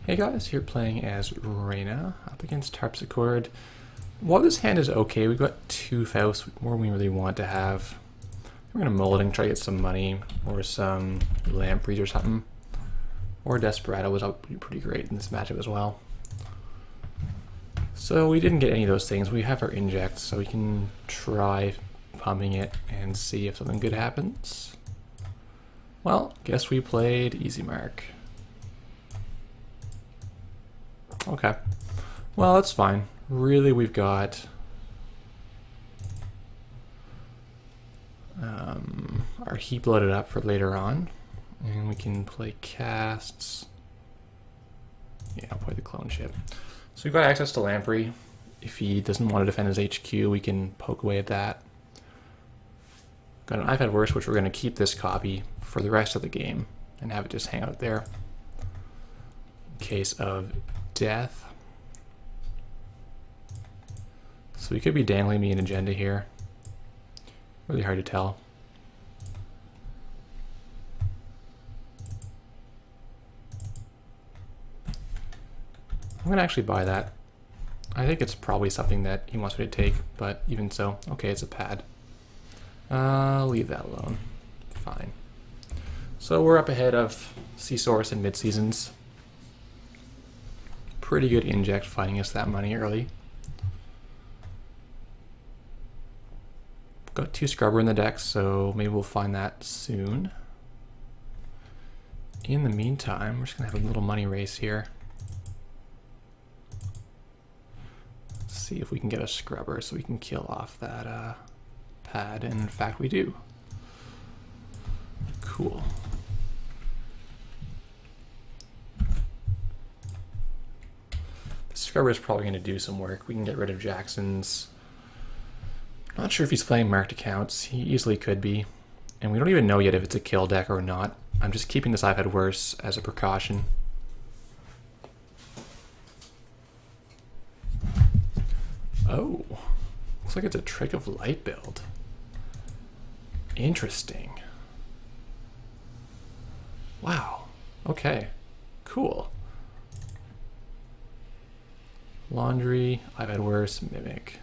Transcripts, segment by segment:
Hey guys, here playing as Reina up against Haarpsichord. While this hand is okay, we've got two Faust more than we really want to have. We're gonna mull it and try to get some money or some Lampreys or something. Or Desperado was up pretty great in this matchup as well. So we didn't get any of those things. We have our inject, so we can try pumping it and see if something good happens. Well, guess we played easy mark. Okay, well that's fine. Really, we've got our heap loaded up for later on, and we can play casts. Yeah, I'll play the clone ship. So we've got access to Lamprey. If he doesn't want to defend his HQ, we can poke away at that. Got an I've Had Worse, which we're going to keep this copy for the rest of the game and have it just hang out there in case of death. So he could be dangling me an agenda here. Really hard to tell. I'm going to actually buy that. I think it's probably something that he wants me to take, but even so, okay, it's a pad. Leave that alone. Fine. So we're up ahead of C-Source in mid-seasons. Pretty good inject finding us that money early. Got 2 Scrubber in the deck, so maybe we'll find that soon. In the meantime, we're just going to have a little money race here. Let's see if we can get a Scrubber so we can kill off that pad, and in fact we do. Cool. The Scrubber is probably going to do some work. We can get rid of Jackson's. Not sure if he's playing marked accounts. He easily could be. And we don't even know yet if it's a kill deck or not. I'm just keeping this I've Had Worse as a precaution. Oh, looks like it's a Trick of Light build. Interesting. Wow. Okay. Cool. Laundry, I've Had Worse, Mimic.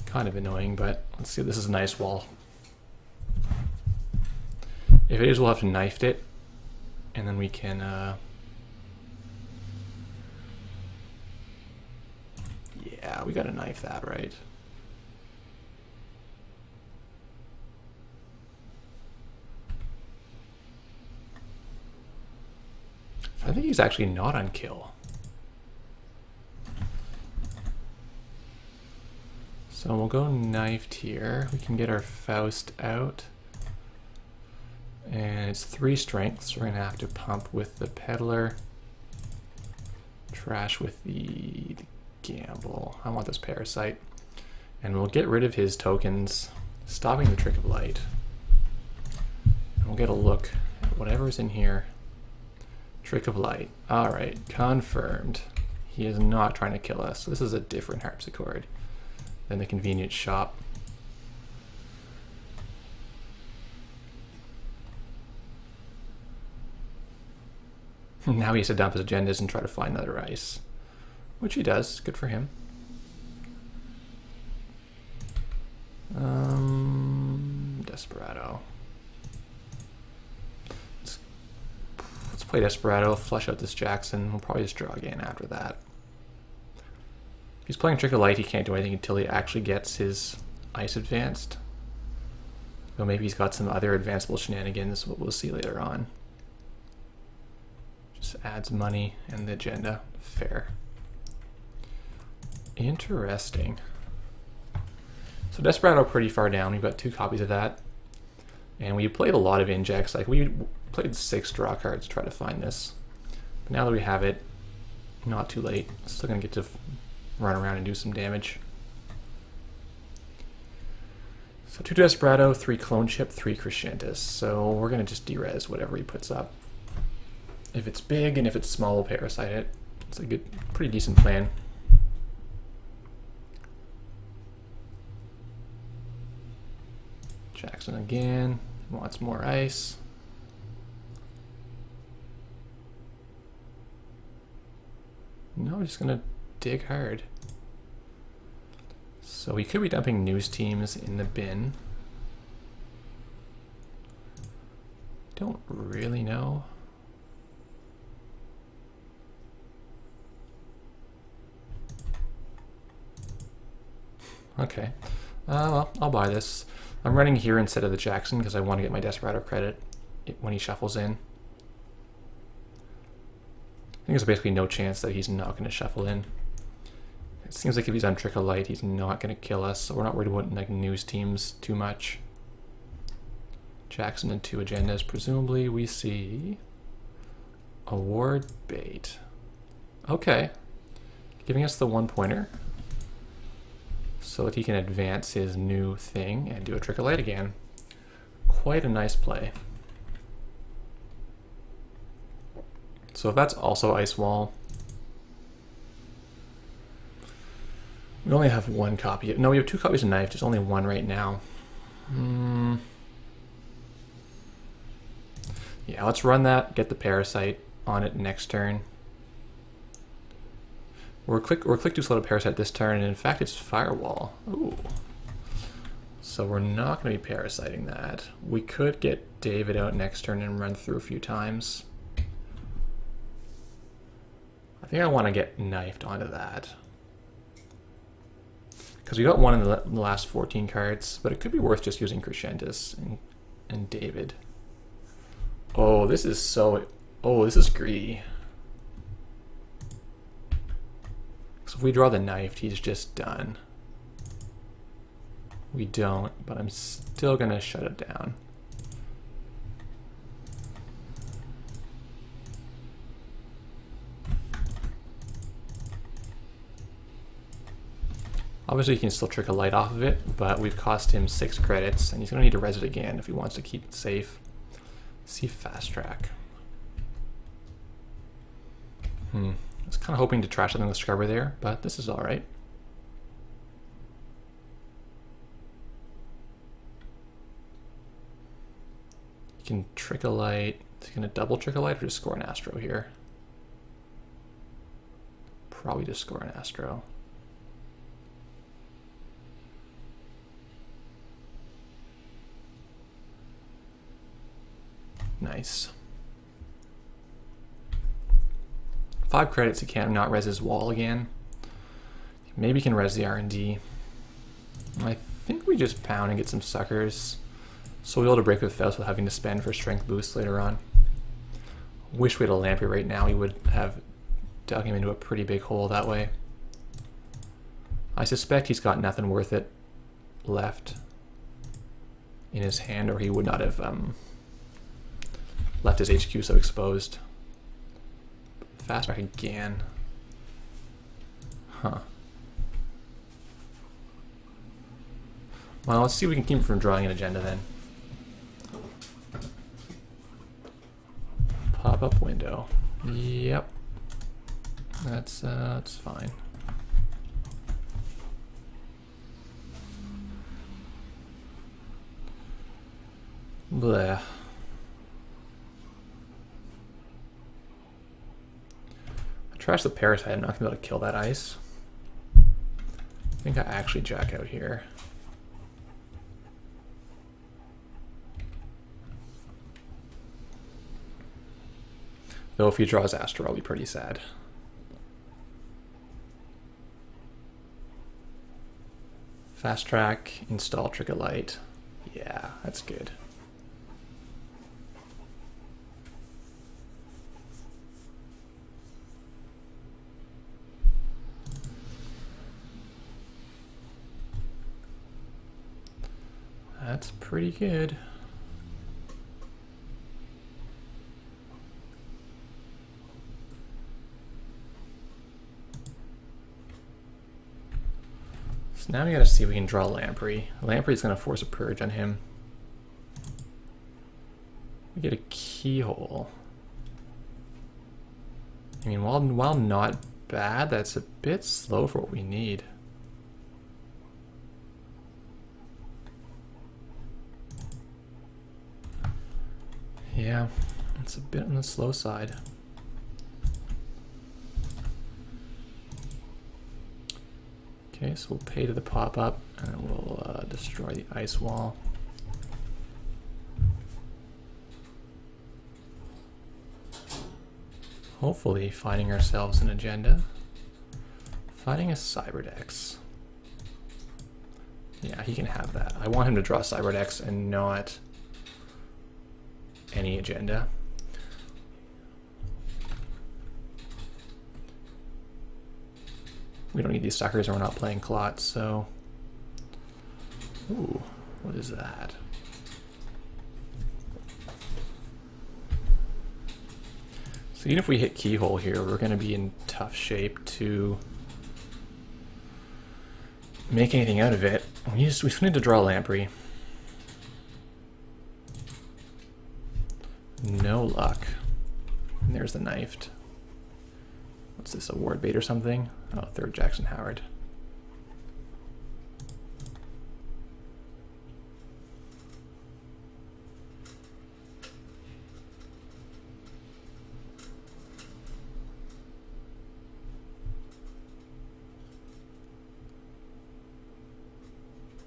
Kind of annoying, but let's see. This is a nice wall. If it is, we'll have to knife it, and then we can yeah, we gotta knife that, right? I think he's actually not on kill. So we'll go knifed here. We can get our Faust out. And it's 3 strength, so we're gonna have to pump with the Peddler. Trash with the Gamble. I want this Parasite. And we'll get rid of his tokens, stopping the Trick of Light. And we'll get a look at whatever's in here. Trick of Light. Alright, confirmed. He is not trying to kill us. So this is a different Haarpsichord than the convenience shop. Now he has to dump his agendas and try to find another ice. Which he does. Good for him. Desperado. Let's play Desperado, flush out this Jackson. We'll probably just draw again after that. If he's playing Trick of Light, he can't do anything until he actually gets his ice advanced. Though maybe he's got some other advanceable shenanigans, what we'll see later on. Just adds money and the agenda. Fair. Interesting. So Desperado pretty far down. We've got 2 copies of that. And we played a lot of injects. Like we played 6 draw cards to try to find this. But now that we have it, not too late. Still gonna get to run around and do some damage. So 2 Desperado, 3 Clone Ship, 3 Crescentus. So we're gonna just derez whatever he puts up. If it's big and if it's small, we'll Parasite it. It's a good, pretty decent plan. Jackson again, wants more ice. No, we're just gonna dig hard. So we could be dumping news teams in the bin. Don't really know. Okay. Well, I'll buy this. I'm running here instead of the Jackson because I want to get my Desperado credit when he shuffles in. I think there's basically no chance that he's not going to shuffle in. It seems like if he's on Trick of Light, he's not going to kill us, so we're not worried about like news teams too much. Jackson and 2 agendas. Presumably we see award bait. Okay. Giving us the 1-pointer so that he can advance his new thing and do a Trick of Light again. Quite a nice play. So if that's also Ice Wall, we only have 1 copy. No, we have 2 copies of Knife, just only 1 right now. Yeah, let's run that, get the Parasite on it next turn. We're click too slow to Parasite this turn, and in fact it's Firewall. Ooh. So we're not going to be parasiting that. We could get David out next turn and run through a few times. I think I want to get knifed onto that. Because we got one in the last 14 cards, but it could be worth just using Crescentus and David. Oh, this is so... Oh, this is greedy. So if we draw the knifed, he's just done. We don't, but I'm still going to shut it down. Obviously, he can still Trick a Light off of it, but we've cost him 6 credits, and he's going to need to res it again if he wants to keep it safe. See Fast Track. I was kind of hoping to trash something with Scrubber there, but this is alright. You can Trick a Light. Is he going to double Trick a Light or just score an Astro here? Probably just score an Astro. Nice. 5 credits, he can't not res his wall again. Maybe he can res the R&D. I think we just pound and get some suckers. So we'll be able to break with Faust without having to spend for strength boost later on. Wish we had a Lamprey right now. He would have dug him into a pretty big hole that way. I suspect he's got nothing worth it left in his hand, or he would not have left his HQ so exposed. Fast Track again. Huh. Well, let's see if we can keep him from drawing an agenda then. Pop-up window. Yep. That's fine. Bleh. Trash the Parasite, I'm not going to be able to kill that ice. I think I actually jack out here. Though if he draws Astro, I'll be pretty sad. Fast Track, install Trick of Light. Yeah, that's good. That's pretty good. So now we gotta see if we can draw Lamprey. Lamprey's gonna force a purge on him. We get a Keyhole. I mean, while not bad, that's a bit slow for what we need. Yeah, it's a bit on the slow side. Okay, so we'll pay to the pop-up, and then we'll destroy the ice wall. Hopefully finding ourselves an agenda. Finding a Cyberdex. Yeah, he can have that. I want him to draw Cyberdex and not any agenda. We don't need these suckers, and we're not playing Clot, so... Ooh, what is that? So even if we hit Keyhole here, we're going to be in tough shape to make anything out of it. We just need to draw Lamprey. No luck. And there's the knifed. What's this, a ward bait or something? Oh, third Jackson Howard.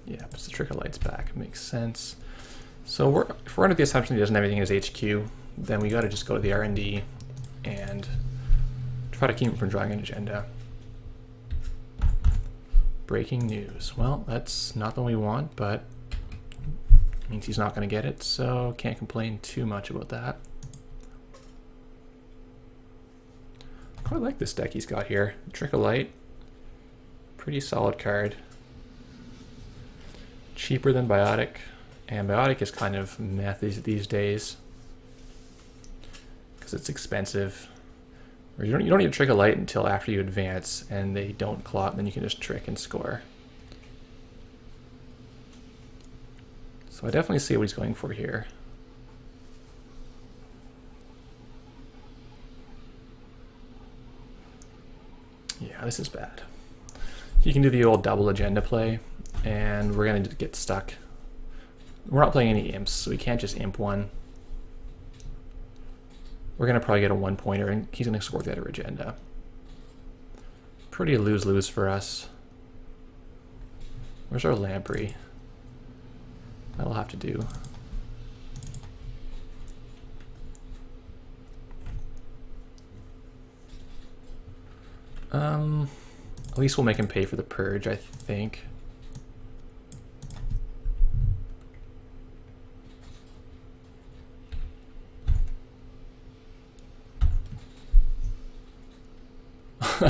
Yeah, puts the Trick of Lights back. Makes sense. So if we're under the assumption he doesn't have anything in his HQ, then we got to just go to the R&D and try to keep him from drawing an agenda. Breaking news. Well, that's not the one we want, but it means he's not going to get it, so can't complain too much about that. I quite like this deck he's got here. Trick of Light. Pretty solid card. Cheaper than Biotic, and Biotic is kind of meth these days because it's expensive. Or you don't need to Trick a Light until after you advance and they don't clot, then you can just trick and score. So I definitely see what he's going for here. Yeah, this is bad. You can do the old double agenda play, and we're going to get stuck. We're not playing any imps, so we can't just imp one. We're going to probably get a one-pointer, and he's going to score the other agenda. Pretty lose-lose for us. Where's our Lamprey? That'll have to do. At least we'll make him pay for the purge, I think.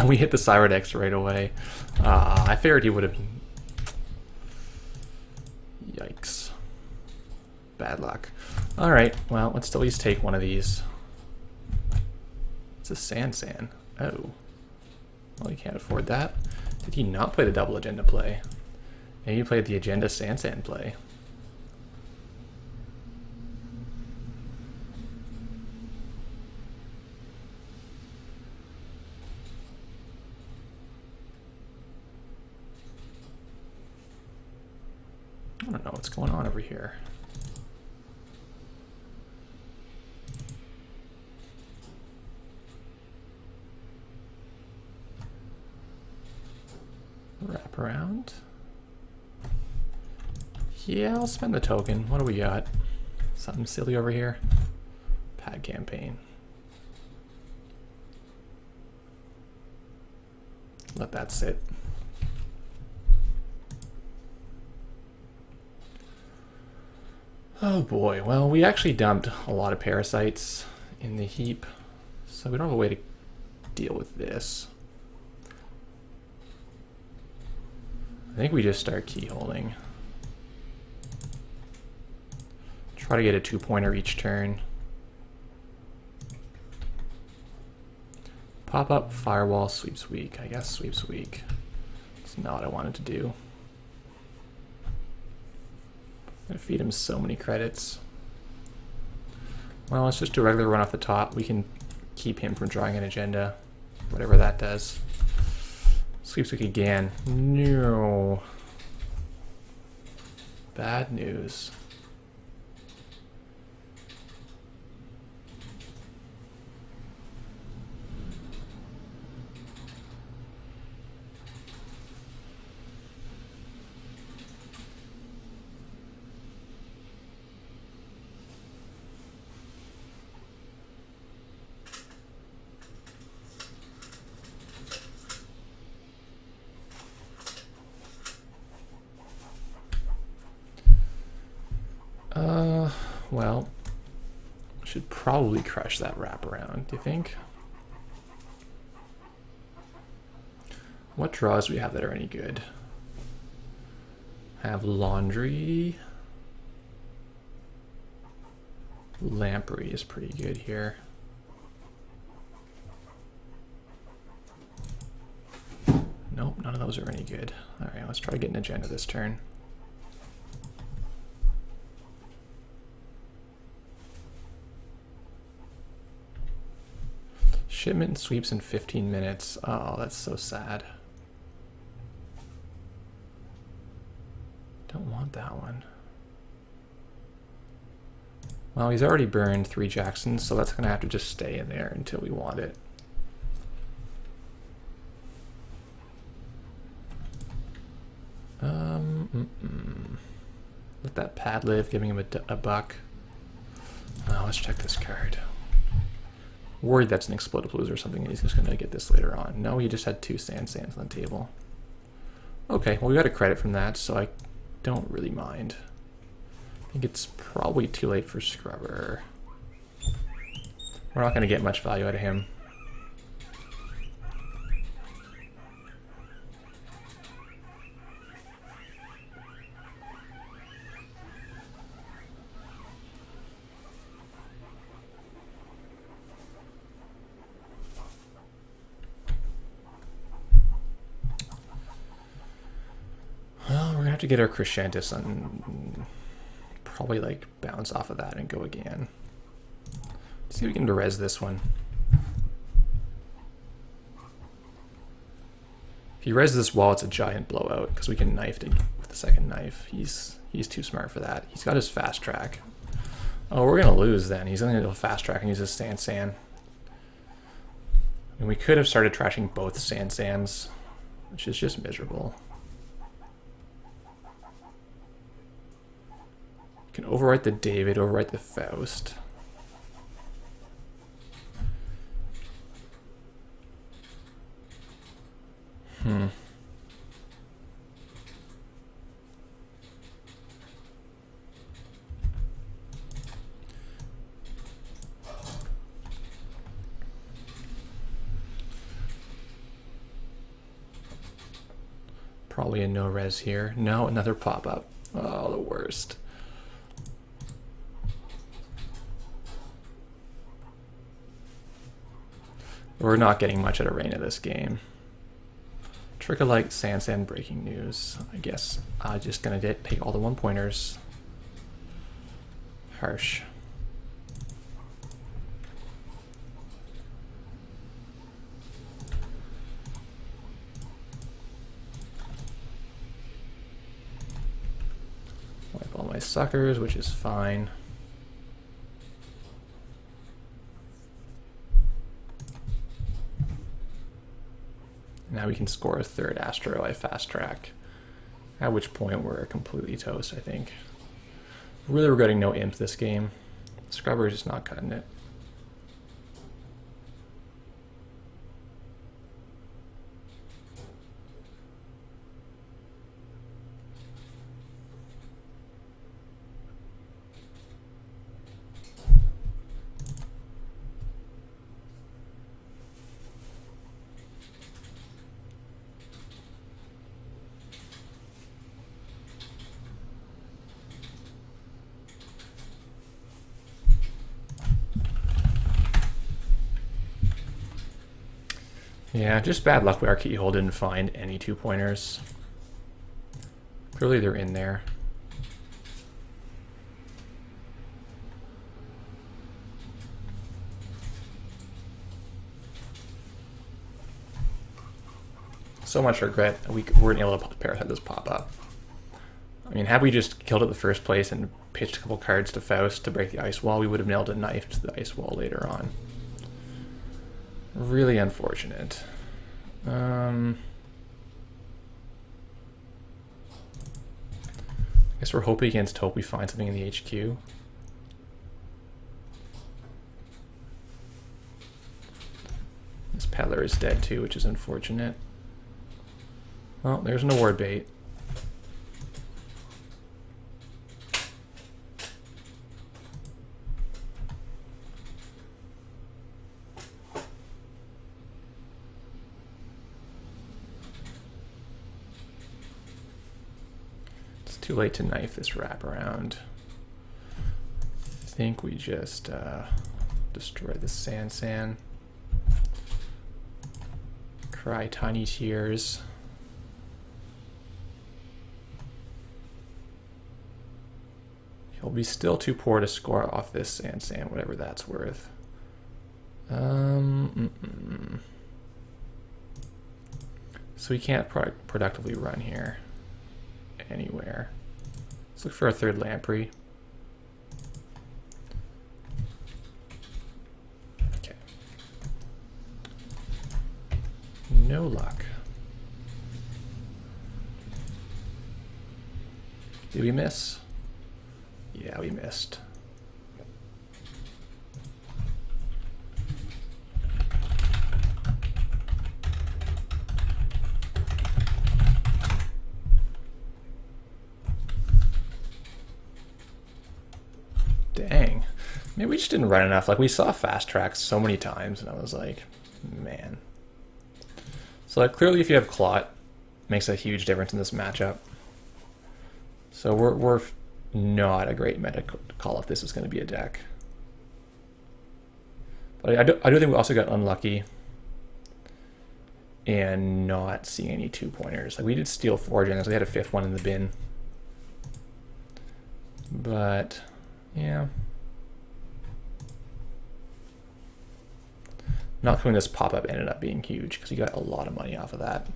We hit the Cyberdex right away. I figured he would have. Yikes. Bad luck. Alright, well, let's at least take one of these. It's a San. Oh. Well, he can't afford that. Did he not play the double agenda play? Maybe he played the agenda San play. I don't know what's going on over here. Wrap around. Yeah, I'll spend the token. What do we got? Something silly over here. Pad campaign. Let that sit. Oh boy, well, we actually dumped a lot of parasites in the heap, so we don't have a way to deal with this. I think we just start keyholding. Try to get a 2-pointer each turn. Pop up, firewall, sweeps weak. I guess sweeps weak. It's not what I wanted to do. I'm gonna feed him so many credits. Well, let's just do a regular run off the top. We can keep him from drawing an agenda, whatever that does. Sweeps week again. No. Bad news. probably crush that wraparound, do you think? What draws do we have that are any good? Have laundry. Lamprey is pretty good here. Nope, none of those are any good. Alright, let's try to get an agenda this turn. Shipment sweeps in 15 minutes. Oh, that's so sad. Don't want that one. Well, he's already burned 3 Jacksons, so that's going to have to just stay in there until we want it. Let that pad live, giving him a buck. Let's check this card. Worried that's an Explodapalooza or something, and he's just going to get this later on. No, he just had 2 sands on the table. Okay, well, we got a credit from that, so I don't really mind. I think it's probably too late for Scrubber. We're not going to get much value out of him. Well, we're going to have to get our Crescentus on... Probably like bounce off of that and go again. Let's see if we can res this one. If he res this wall, it's a giant blowout because we can knife it with the second knife. He's too smart for that. He's got his fast track. Oh, we're gonna lose then. He's gonna go fast track and use his sand. And we could have started trashing both sands, which is just miserable. Can overwrite the David, overwrite the Faust. Probably a no res here. No, another pop-up. Oh, the worst. We're not getting much out of Reina this game. Trick-alike, sand, breaking news. I guess I'm just gonna take all the 1-pointers. Harsh. Wipe all my suckers, which is fine. Now we can score a 3rd Astro I fast track. At which point we're completely toast, I think. Really regretting no imp this game. Scrubber is just not cutting it. Yeah, just bad luck our keyhole didn't find any 2-pointers. Clearly they're in there. So much regret we weren't able to parasite this pop-up. I mean, had we just killed it the first place and pitched a couple cards to Faust to break the ice wall, we would have nailed a knife to the ice wall later on. Really unfortunate. I guess we're hoping against hope we find something in the HQ. This peddler is dead too, which is unfortunate. Well, there's an award bait. It's too late to knife this wraparound. I think we just destroy the San. Cry tiny tears. He'll be still too poor to score off this San, whatever that's worth. So we can't productively run here anywhere. Let's look for a third lamprey. Okay. No luck. Did we miss? Yeah, we missed. Dang. Maybe we just didn't run enough. Like, we saw fast tracks so many times, and I was like, man. So, like, clearly if you have Clot, it makes a huge difference in this matchup. So we're not a great meta call if this is going to be a deck. But I do think we also got unlucky and not seeing any 2-pointers. Like, we did steal 4 gens, we had a 5th one in the bin. But, yeah. Not doing this pop-up ended up being huge because you got a lot of money off of that.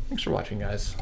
Thanks for watching, guys.